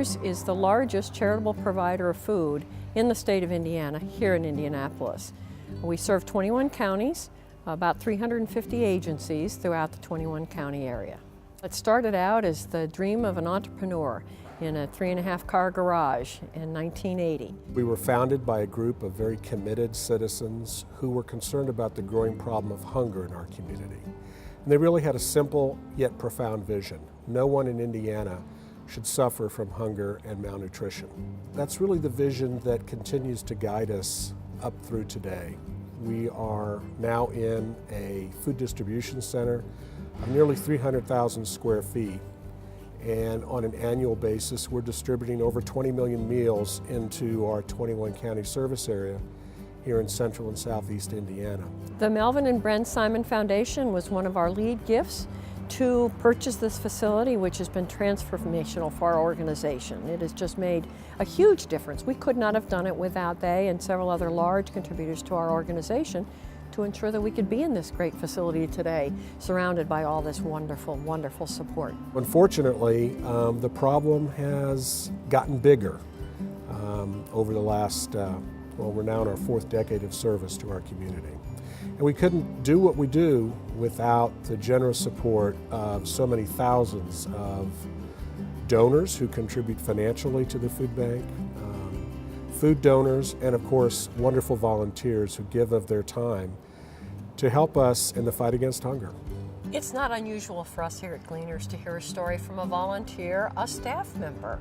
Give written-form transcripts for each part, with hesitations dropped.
Gleaners is the largest charitable provider of food in the state of Indiana, here in Indianapolis. We serve 21 counties, about 350 agencies throughout the 21 county area. It started out as the dream of an entrepreneur in a 3.5-car garage in 1980. We were founded by a group of very committed citizens who were concerned about the growing problem of hunger in our community. And they really had a simple yet profound vision. No one in Indiana should suffer from hunger and malnutrition. That's really the vision that continues to guide us up through today. We are now in a food distribution center of nearly 300,000 square feet. And on an annual basis, we're distributing over 20 million meals into our 21 county service area here in central and southeast Indiana. The Melvin and Bren Simon Foundation was one of our lead gifts to purchase this facility, which has been transformational for our organization. It has just made a huge difference. We could not have done it without they and several other large contributors to our organization to ensure that we could be in this great facility today, surrounded by all this wonderful, wonderful support. Unfortunately, the problem has gotten bigger over the last, well, we're now in our 4th decade of service to our community. And we couldn't do what we do without the generous support of so many thousands of donors who contribute financially to the food bank, food donors, and of course, wonderful volunteers who give of their time to help us in the fight against hunger. It's not unusual for us here at Gleaners to hear a story from a volunteer, a staff member,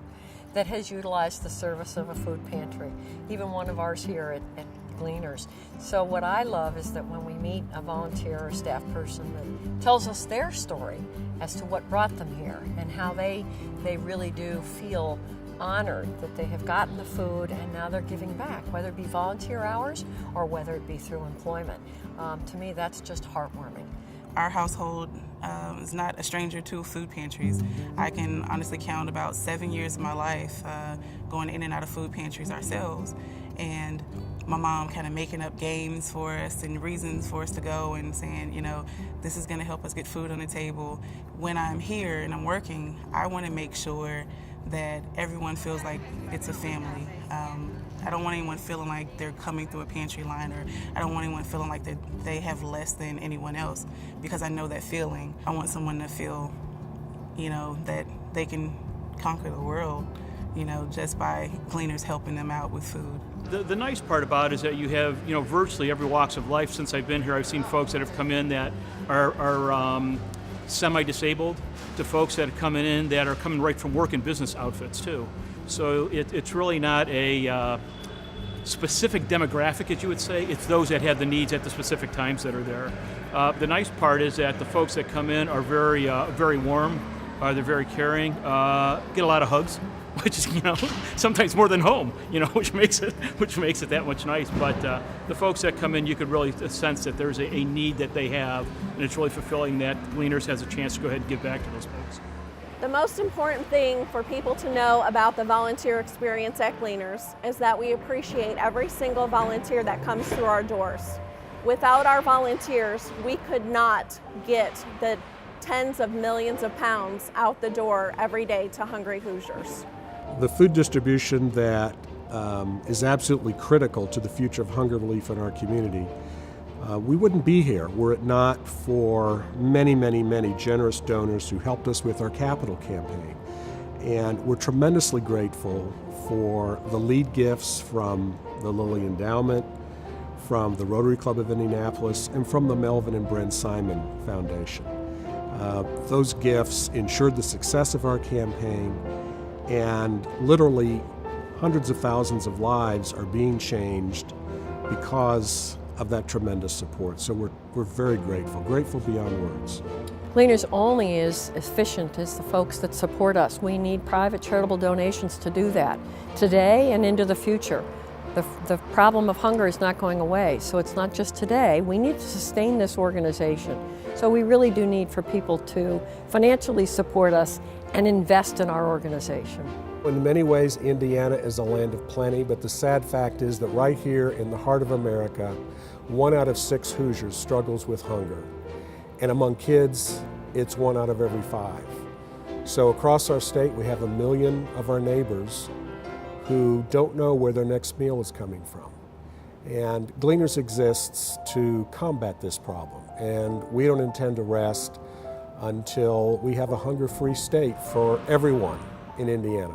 that has utilized the service of a food pantry, even one of ours here at Gleaners. So what I love is that when we meet a volunteer or staff person that tells us their story as to what brought them here and how they really do feel honored that they have gotten the food and now they're giving back, whether it be volunteer hours or whether it be through employment. To me, that's just heartwarming. Our household is not a stranger to food pantries. I can honestly count about 7 years of my life going in and out of food pantries ourselves. And my mom kind of making up games for us and reasons for us to go and saying, you know, this is going to help us get food on the table. When I'm here and I'm working, I want to make sure that everyone feels like it's a family. I don't want anyone feeling like they're coming through a pantry line, or I don't want anyone feeling like they have less than anyone else, because I know that feeling. I want someone to feel, you know, that they can conquer the world, you know, just by Gleaners helping them out with food. The nice part about it is that you have, you know, virtually every walks of life. Since I've been here, I've seen folks that have come in that are semi-disabled, to folks that are coming in that are coming right from work and business outfits too. So it's really not a specific demographic, as you would say. It's those that have the needs at the specific times that are there. The nice part is that the folks that come in are very warm. They're very caring. Get a lot of hugs, which is, you know, sometimes more than home, you know, which makes it that much nice. But the folks that come in, you could really sense that there's a need that they have, and it's really fulfilling that Gleaners has a chance to go ahead and give back to those folks. The most important thing for people to know about the volunteer experience at Gleaners is that we appreciate every single volunteer that comes through our doors. Without our volunteers, we could not get the tens of millions of pounds out the door every day to hungry Hoosiers. The food distribution that is absolutely critical to the future of hunger relief in our community. We wouldn't be here were it not for many, many, many generous donors who helped us with our capital campaign. And we're tremendously grateful for the lead gifts from the Lilly Endowment, from the Rotary Club of Indianapolis, and from the Melvin and Bren Simon Foundation. Those gifts ensured the success of our campaign, and literally hundreds of thousands of lives are being changed because of that tremendous support. So we're very grateful beyond words. Gleaners only is efficient as the folks that support us. We need private charitable donations to do that today and into the future. The problem of hunger is not going away, so it's not just today. We need to sustain this organization. So we really do need for people to financially support us and invest in our organization. In many ways, Indiana is a land of plenty, but the sad fact is that right here in the heart of America, 1 out of 6 Hoosiers struggles with hunger. And among kids, it's 1 out of every 5. So across our state, we have 1 million of our neighbors who don't know where their next meal is coming from. And Gleaners exists to combat this problem, and we don't intend to rest until we have a hunger-free state for everyone in Indiana.